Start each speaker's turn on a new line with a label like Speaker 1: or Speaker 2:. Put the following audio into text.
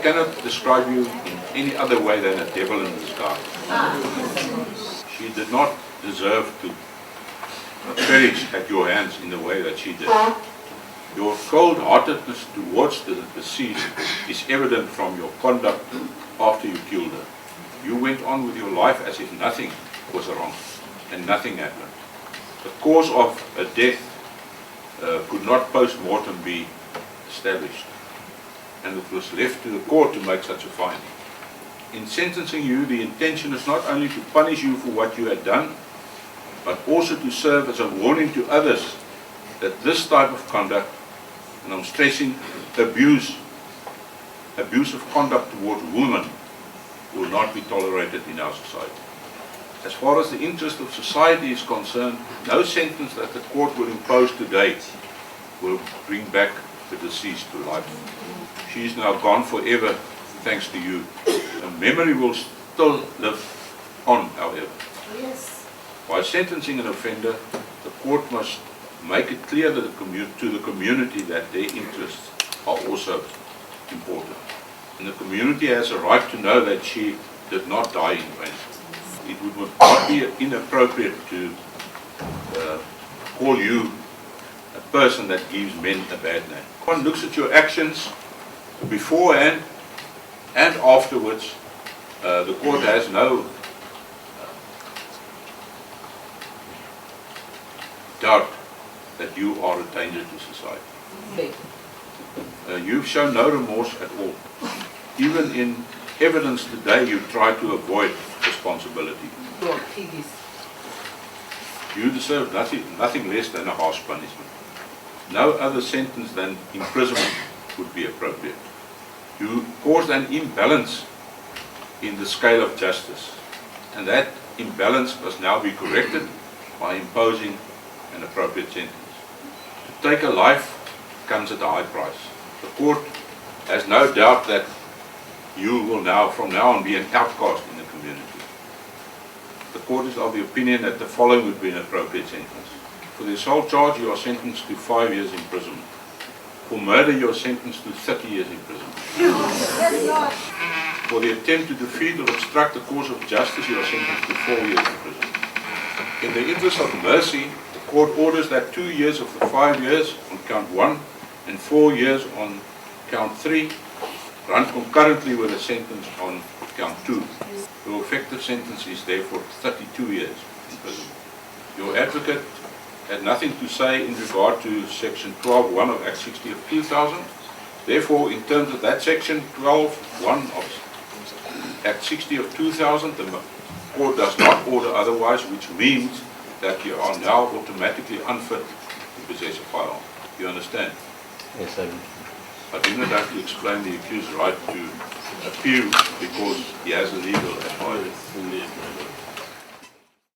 Speaker 1: court cannot describe you in any other way than a devil in disguise. She did not deserve to perish at your hands in the way that she did. Your cold-heartedness towards the deceased is evident from your conduct after you killed her. You went on with your life as if nothing was wrong and nothing happened. The cause of her death could not post-mortem be established, and it was left to the court to make such a finding. In sentencing you, the intention is not only to punish you for what you had done, but also to serve as a warning to others that this type of conduct, and I'm stressing abusive conduct towards women, will not be tolerated in our society. As far as the interest of society is concerned, no sentence that the court will impose today will bring back the deceased to life. She is now gone forever, thanks to you. Her memory will still live on, however.
Speaker 2: Yes.
Speaker 1: By sentencing an offender, the court must make it clear to the community that their interests are also important. And the community has a right to know that she did not die in vain. It would not be inappropriate to call you a person that gives men a bad name. One looks at your actions beforehand and afterwards. The court has no doubt that you are a danger to society. You've shown no remorse at all. Even in evidence today, you try to avoid responsibility. You deserve nothing less than a harsh punishment. No other sentence than imprisonment would be appropriate. You caused an imbalance in the scale of justice, and that imbalance must now be corrected by imposing an appropriate sentence. To take a life comes at a high price. The court has no doubt that you will now, from now on, be an outcast in the community. The court is of the opinion that the following would be an appropriate sentence. For the assault charge, you are sentenced to 5 years imprisonment. For murder, you are sentenced to 30 years imprisonment. For the attempt to defeat or obstruct the cause of justice, you are sentenced to 4 years imprisonment. In the interest of mercy, the court orders that 2 years of the 5 years on count 1 and 4 years on count 3 run concurrently with a sentence on count 2. Your effective sentence is therefore 32 years imprisonment. Your advocate had nothing to say in regard to section 12.1 of Act 60 of 2000. Therefore, in terms of that section 12.1 of Act 60 of 2000, the court does not order otherwise, which means that you are now automatically unfit to possess a firearm. You understand?
Speaker 3: Yes, sir.
Speaker 1: I do not have to explain the accused's right to appeal because he has a legal advisor.